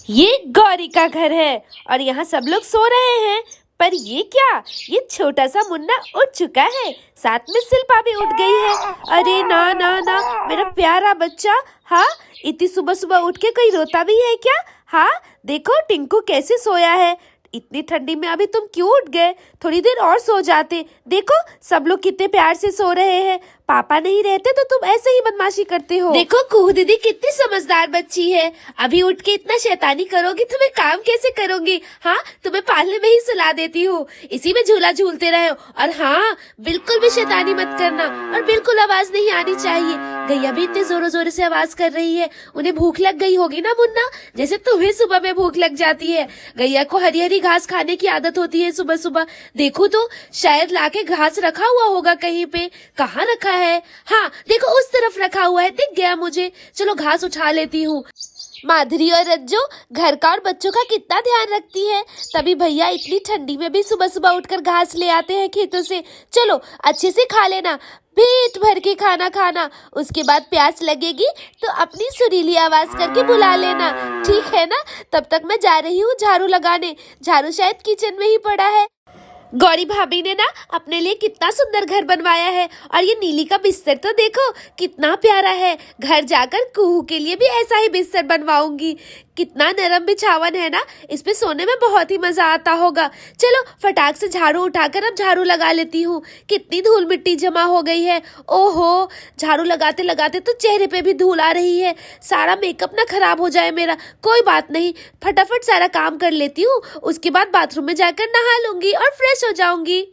ये गौरी का घर है और यहाँ सब लोग सो रहे हैं। पर ये क्या, ये छोटा सा मुन्ना उठ चुका है, साथ में शिल्पा भी उठ गई है। अरे ना ना ना, मेरा प्यारा बच्चा। हाँ, इतनी सुबह सुबह उठ के कोई रोता भी है क्या? हाँ देखो टिंकू कैसे सोया है। इतनी ठंडी में अभी तुम क्यों उठ गए? थोड़ी देर और सो जाते। देखो सब लोग कितने प्यार से सो रहे हैं। पापा नहीं रहते तो तुम ऐसे ही बदमाशी करते हो। देखो कुहू दीदी कितनी समझदार बच्ची है। अभी उठ के इतना शैतानी करोगी तो मैं काम कैसे करूंगी? हाँ, तुम्हें पालने में ही सुला देती हूँ, इसी में झूला झूलते रहे। और हाँ, बिल्कुल भी शैतानी मत करना और बिल्कुल आवाज नहीं आनी चाहिए। गैया भी इतने जोरों जोरों से आवाज कर रही है, उन्हें भूख लग गई होगी ना मुन्ना, जैसे तुम्हें सुबह में भूख लग जाती है। गैया को हरी हरी घास खाने की आदत होती है सुबह सुबह। देखो तो शायद लाके घास रखा हुआ होगा कहीं पे। कहाँ रखा है? हाँ देखो उस तरफ रखा हुआ है, दिख गया मुझे। चलो घास उठा लेती हूँ। माधुरी और रज्जो घर का और बच्चों का कितना ध्यान रखती है, तभी भैया इतनी ठंडी में भी सुबह सुबह उठकर घास ले आते हैं खेतों से। चलो अच्छे से खा लेना, पेट भर के खाना खाना, उसके बाद प्यास लगेगी तो अपनी सुरीली आवाज करके बुला लेना, ठीक है ना? तब तक मैं जा रही हूँ झाड़ू लगाने। झाड़ू शायद किचन में ही पड़ा है। गौरी भाभी ने ना अपने लिए कितना सुंदर घर बनवाया है, और ये नीली का बिस्तर तो देखो कितना प्यारा है। घर जाकर कुहू के लिए भी ऐसा ही बिस्तर बनवाऊंगी। कितना नरम बिछावन है ना, इस पे सोने में बहुत ही मजा आता होगा। चलो फटाक से झाड़ू उठाकर अब झाड़ू लगा लेती हूँ। कितनी धूल मिट्टी जमा हो गई है। ओहो, झाड़ू लगाते लगाते तो चेहरे पे भी धूल आ रही है। सारा मेकअप ना खराब हो जाए मेरा। कोई बात नहीं, फटाफट सारा काम कर लेती हूँ, उसके बाद बाथरूम में जाकर नहा लूंगी और फ्रेश हो जाऊंगी।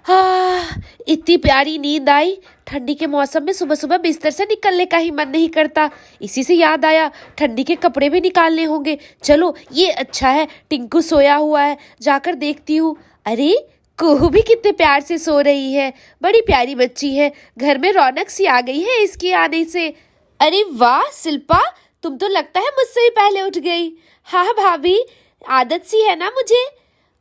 हाँ, इतनी प्यारी नींद आई। ठंडी के मौसम में सुबह सुबह बिस्तर से निकलने का ही मन नहीं करता। इसी से याद आया, ठंडी के कपड़े भी निकालने होंगे। चलो ये अच्छा है, टिंकू सोया हुआ है, जाकर देखती हूँ। अरे कुहू भी कितने प्यार से सो रही है, बड़ी प्यारी बच्ची है। घर में रौनक सी आ गई है इसके आने से। अरे वाह शिल्पा, तुम तो लगता है मुझसे भी पहले उठ गई। हाँ भाभी, आदत सी है ना मुझे।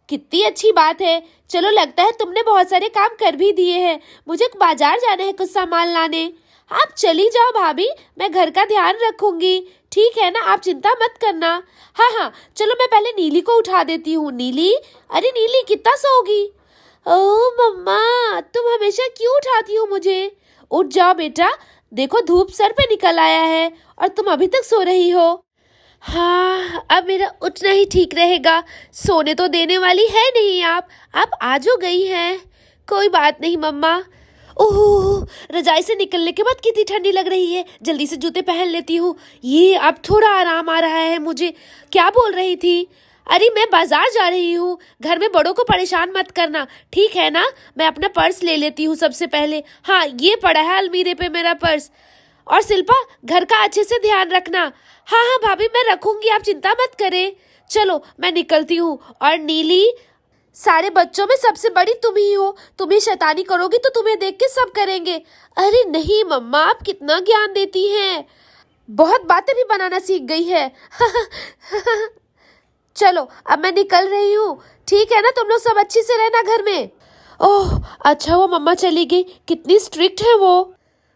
कितनी अच्छी बात है। चलो लगता है तुमने बहुत सारे काम कर भी दिए हैं। मुझे बाजार जाना है कुछ सामान लाने। आप चली जाओ भाभी, मैं घर का ध्यान रखूंगी, ठीक है ना? आप चिंता मत करना। हाँ हाँ, चलो मैं पहले नीली को उठा देती हूँ। नीली, अरे नीली कितना सोओगी? ओह मम्मा, तुम हमेशा क्यों उठाती हो मुझे? उठ जाओ बेटा, देखो धूप सर पे निकल आया है और तुम अभी तक सो रही हो। हाँ, अब मेरा उठना ही ठीक रहेगा। सोने तो देने वाली है नहीं आप आज हो गई हैं। कोई बात नहीं मम्मा। ओह, रजाई से निकलने के बाद कितनी ठंडी लग रही है। जल्दी से जूते पहन लेती हूँ। ये अब थोड़ा आराम आ रहा है मुझे। क्या बोल रही थी? अरे मैं बाजार जा रही हूँ, घर में बड़ों को परेशान मत करना, ठीक है ना? मैं अपना पर्स ले लेती हूँ सबसे पहले। हाँ, ये पड़ा है अलमीरे पे मेरा पर्स। और शिल्पा, घर का अच्छे से ध्यान रखना। हाँ हाँ भाभी, मैं रखूंगी, आप चिंता मत करें। चलो मैं निकलती हूँ। और नीली, सारे बच्चों में सबसे बड़ी तुम ही हो, तुम ही शैतानी करोगी तो तुम्हें देख के सब करेंगे। अरे नहीं मम्मा, आप कितना ज्ञान देती हैं, बहुत बातें भी बनाना सीख गई है। चलो अब मैं निकल रही हूँ, ठीक है ना? तुम लोग सब अच्छे से रहना घर में। ओह अच्छा, वो मम्मा चली गई। कितनी स्ट्रिक्ट है वो।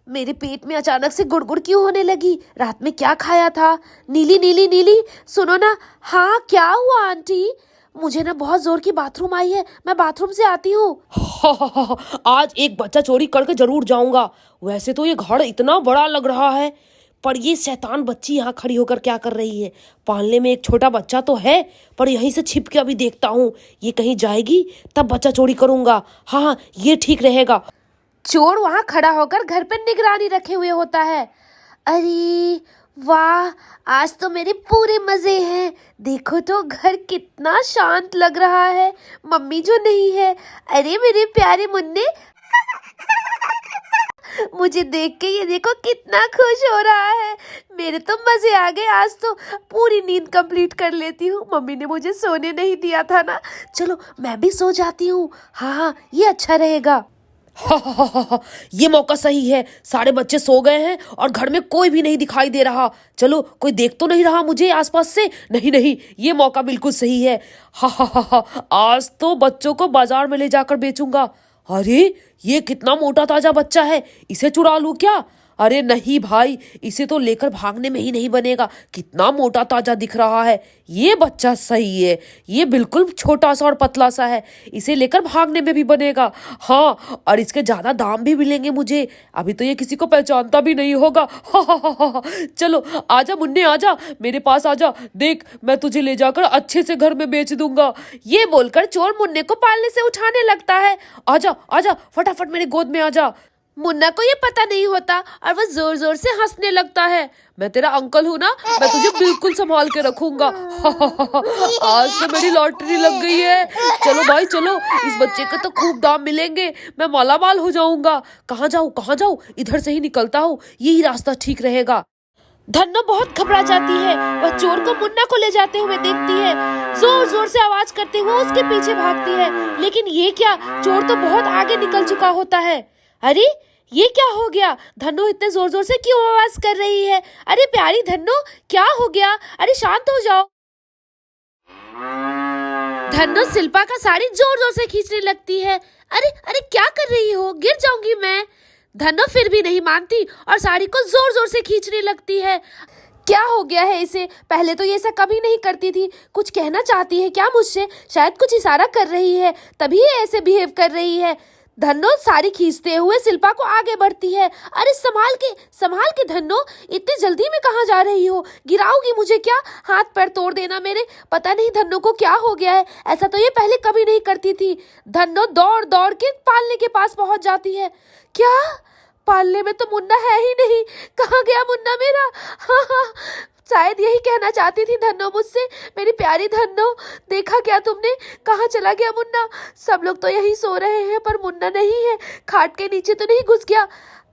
मेरे पेट में अचानक से गुड़गुड़ क्यों होने लगी? रात में क्या खाया था? नीली नीली नीली, सुनो ना। हाँ क्या हुआ आंटी? मुझे ना बहुत जोर की बाथरूम आई है, मैं बाथरूम से आती हूँ। आज एक बच्चा चोरी करके जरूर जाऊंगा। वैसे तो ये घर इतना बड़ा लग रहा है, पर ये शैतान बच्ची यहाँ खड़ी होकर क्या कर रही है? पालने में एक छोटा बच्चा तो है, पर यहीं से छिप के अभी देखता हूँ। ये कहीं जाएगी तब बच्चा चोरी करूंगा। हाँ, ये ठीक रहेगा। चोर वहां खड़ा होकर घर पर निगरानी रखे हुए होता है। अरे वाह, आज तो मेरे पूरे मजे हैं। देखो तो घर कितना शांत लग रहा है। मम्मी जो नहीं है। अरे मेरे प्यारे मुन्ने, मुझे देख के ये देखो कितना खुश हो रहा है। मेरे तो मजे आ गए। आज तो पूरी नींद कंप्लीट कर लेती हूँ। मम्मी ने मुझे सोने नहीं दिया था ना। चलो मैं भी सो जाती हूँ। हाँ हाँ, ये अच्छा रहेगा। ये मौका सही है। सारे बच्चे सो गए हैं और घर में कोई भी नहीं दिखाई दे रहा। चलो, कोई देख तो नहीं रहा मुझे आसपास से? नहीं नहीं, ये मौका बिल्कुल सही है। आज तो बच्चों को बाजार में ले जाकर बेचूंगा। अरे ये कितना मोटा ताजा बच्चा है, इसे चुरा लूं क्या? अरे नहीं भाई, इसे तो लेकर भागने में ही नहीं बनेगा। कितना मोटा ताजा दिख रहा है। ये बच्चा सही है, ये बिल्कुल छोटा सा और पतला सा है, इसे लेकर भागने में भी बनेगा। हाँ, और इसके ज्यादा दाम भी मिलेंगे मुझे। अभी तो ये किसी को पहचानता भी नहीं होगा। हा। चलो आजा मुन्ने, आजा मेरे पास आजा, देख मैं तुझे ले जाकर अच्छे से घर में बेच दूंगा। ये बोलकर चोर मुन्ने को पालने से उठाने लगता है। आजा आजा, फटाफट मेरे गोद में आजा। मुन्ना को ये पता नहीं होता और वो जोर जोर से हंसने लगता है। मैं तेरा अंकल हूँ ना, मैं तुझे बिल्कुल संभाल के रखूंगा। आज तो मेरी लॉटरी लग गई है। चलो भाई चलो, इस बच्चे के तो खूब दाम मिलेंगे, मैं मालामाल हो जाऊंगा। कहाँ जाऊँ, इधर से ही निकलता हूँ, यही रास्ता ठीक रहेगा। धन्नो बहुत घबरा जाती है। वह चोर को मुन्ना को ले जाते हुए देखती है, जोर जोर से आवाज करते हुए उसके पीछे भागती है। लेकिन ये क्या, चोर तो बहुत आगे निकल चुका होता है। अरे ये क्या हो गया, धन्नो इतने जोर जोर से क्यों आवाज कर रही है? अरे प्यारी धन्नो, क्या हो गया? अरे शांत हो जाओ। धन्नो शिल्पा का साड़ी जोर जोर से खींचने लगती है। अरे अरे क्या कर रही हो, गिर जाऊंगी मैं। धन्नो फिर भी नहीं मानती और साड़ी को जोर जोर से खींचने लगती है। क्या हो गया है इसे? पहले तो ये ऐसा कभी नहीं करती थी। कुछ कहना चाहती है क्या मुझसे? शायद कुछ इशारा कर रही है, तभी ये ऐसे बिहेव कर रही है। धन्नो साड़ी खींचते हुए शिल्पा को आगे बढ़ती है। अरे संभाल के धन्नो, इतनी जल्दी में कहाँ जा रही हो? गिराओगी मुझे क्या? हाथ पैर तोड़ देना मेरे। पता नहीं धन्नो को क्या हो गया है, ऐसा तो ये पहले कभी नहीं करती थी। धन्नो दौड़ दौड़ के पालने के पास पहुंच जाती है। क्या? पालने में तो मुन्ना है ही नहीं। कहाँ गया मुन्ना मेरा? हाँ, शायद यही कहना चाहती थी धन्नो मुझसे। मेरी प्यारी धन्नो, देखा क्या तुमने? कहाँ चला गया मुन्ना? सब लोग तो यही सो रहे हैं पर मुन्ना नहीं है। खाट के नीचे तो नहीं घुस गया?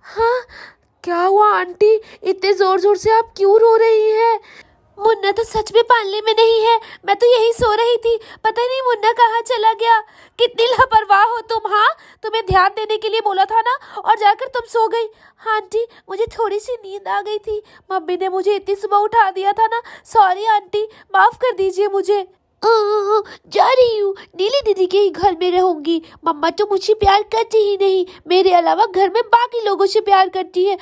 हाँ, क्या हुआ आंटी? इतने जोर जोर से आप क्यों रो रही हैं? मुन्ना तो सच में पालने में नहीं है, मैं तो यही सो रही थी। पता नहीं मुन्ना कहाँ चला गया। कितनी लापरवाह हो तुम। हाँ, तुम्हें ध्यान देने के लिए बोला था ना, और जाकर तुम सो गई। हाँ आंटी, मुझे थोड़ी सी नींद आ गई थी। मम्मी ने मुझे इतनी सुबह उठा दिया था ना। सॉरी आंटी, माफ कर दीजिए मुझे। जा रही हूँ, नीली दीदी के ही घर में रहूंगी। मम्मा तो मुझे प्यार करती ही नहीं, मेरे अलावा घर में बाकी लोगों से प्यार करती है।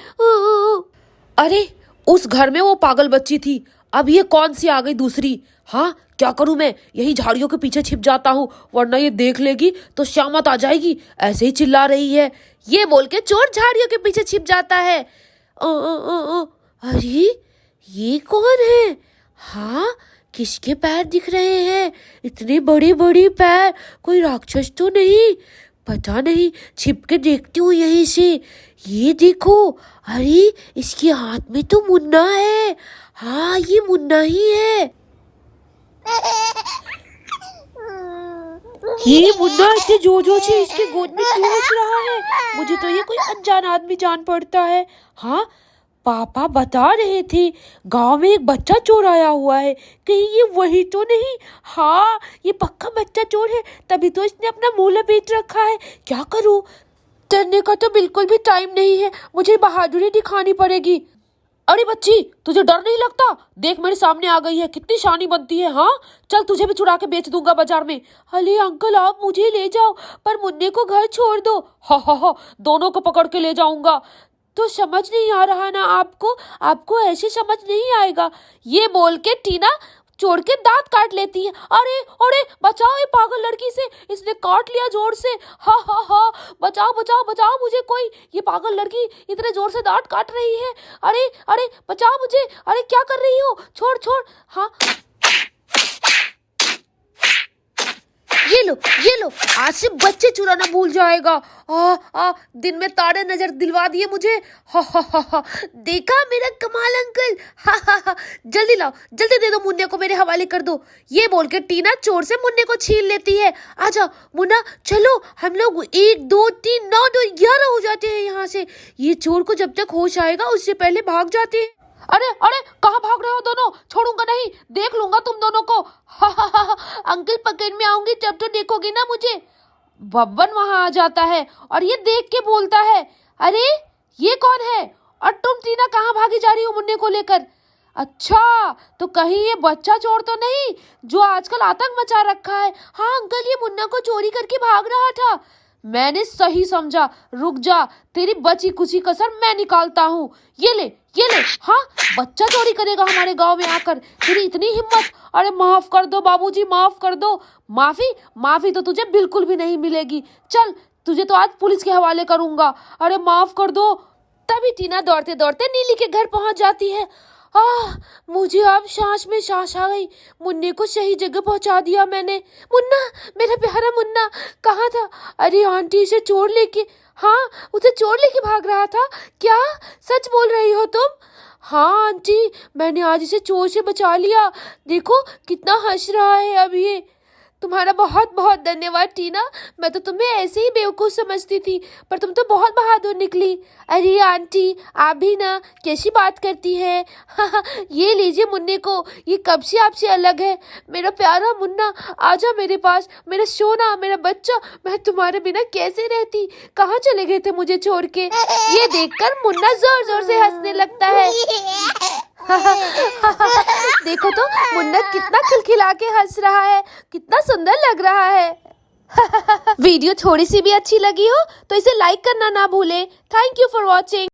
अरे उस घर में वो पागल बच्ची थी, अब ये कौन सी आ गई दूसरी? हाँ, क्या करूं मैं? यही झाड़ियों के पीछे छिप जाता हूँ, वरना ये देख लेगी तो श्यामत आ जाएगी। ऐसे ही चिल्ला रही है। ये बोल के चोर झाड़ियों के पीछे छिप जाता है। अरे ये कौन है? हाँ, किसके पैर दिख रहे हैं? इतने बड़े बड़े पैर, कोई राक्षस तो नहीं? पता नहीं, छिप के देखती हूँ यहीं से। ये देखो, अरे इसके हाथ में तो मुन्ना है। हाँ, ये मुन्ना ही है। ये मुन्ना इतने जोर से इसके गोद में क्यों हंस रहा है? मुझे तो ये कोई अनजान आदमी जान पड़ता है। हाँ, पापा बता रहे थे गांव में एक बच्चा चोर आया हुआ है, कहीं ये वही तो नहीं? हाँ, ये पक्का बच्चा चोर है, तभी तो इसने अपना मुंह लपेट रखा है। क्या करूं? डरने का तो बिल्कुल भी टाइम नहीं है, मुझे बहादुरी दिखानी पड़ेगी। अरे बच्ची, तुझे डर नहीं लगता? देख मेरे सामने आ गई है, कितनी शानी बनती है। हाँ, चल तुझे भी चुरा के बेच दूंगा बाजार में। अरे अंकल, आप मुझे ले जाओ, पर मुन्ने को घर छोड़ दो। हा, दोनों को पकड़ के ले जाऊंगा। तो समझ नहीं आ रहा ना आपको ऐसे समझ नहीं आएगा। ये बोल के टीना चोर के दांत काट लेती है। अरे अरे, बचाओ ये पागल लड़की से, इसने काट लिया जोर से। हा, बचाओ बचाओ बचाओ मुझे कोई, ये पागल लड़की इतने जोर से दांत काट रही है। अरे अरे, बचाओ मुझे। अरे क्या कर रही हो? छोड़। हाँ, ये लो, आज से बच्चे चुराना भूल जाएगा। दिन में तारे नजर दिलवा दिए मुझे। हा, देखा मेरा कमाल अंकल। हा, जल्दी लाओ, जल्दी दे दो, मुन्ने को मेरे हवाले कर दो। ये बोल के टीना चोर से मुन्ने को छीन लेती है। आजा मुन्ना, चलो हम लोग 1 2 3 9 2 11 हो जाते हैं यहाँ से। ये चोर को जब तक होश आएगा उससे पहले भाग जाते हैं। अरे कहाँ भाग रहे हो दोनों? छोड़ूंगा नहीं, देख लूंगा तुम दोनों को। हा, अंकल पकड़ में आऊंगी तब तो देखोगे ना मुझे। बब्बन वहां आ जाता है और ये देख के बोलता है, अरे ये कौन है? और तुम टीना कहाँ भागी जा रही हो मुन्ने को लेकर? अच्छा, तो कहीं ये बच्चा चोर तो नहीं जो आजकल आतंक मचा रखा है? हाँ अंकल, ये मुन्ना को चोरी करके भाग रहा था। मैंने सही समझा। रुक जा, तेरी बची कुची कसर मैं निकालता हूँ। ये ले, ये ले। हाँ, बच्चा चोरी करेगा हमारे गांव में आकर, तेरी इतनी हिम्मत। अरे माफ कर दो बाबूजी, माफ कर दो। माफी तो तुझे बिल्कुल भी नहीं मिलेगी। चल, तुझे तो आज पुलिस के हवाले करूंगा। अरे माफ कर दो। तभी टीना दौड़ते दौड़ते नीली के घर पहुंच जाती है। मुझे अब सांस में सांस आ गई। मुन्ने को सही जगह पहुंचा दिया मैंने। मुन्ना, मेरा प्यारा मुन्ना कहाँ था? अरे आंटी इसे चोर लेके, हाँ उसे चोर लेके भाग रहा था। क्या सच बोल रही हो तुम? हाँ आंटी, मैंने आज इसे चोर से बचा लिया। देखो कितना हंस रहा है अब ये। तुम्हारा बहुत बहुत धन्यवाद टीना। मैं तो तुम्हें ऐसे ही बेवकूफ़ समझती थी, पर तुम तो बहुत बहादुर निकली। अरे आंटी, आप भी ना कैसी बात करती हैं। ये लीजिए मुन्ने को, ये कब से आपसे अलग है। मेरा प्यारा मुन्ना, आजा मेरे पास, मेरा सोना, मेरा बच्चा। मैं तुम्हारे बिना कैसे रहती? कहाँ चले गए थे मुझे छोड़ के? ये देखकर मुन्ना जोर जोर से हंसने लगता है। देखो तो मुन्ना कितना खिलखिला के हंस रहा है, कितना सुंदर लग रहा है। वीडियो थोड़ी सी भी अच्छी लगी हो तो इसे लाइक करना ना भूलें। Thank you for watching.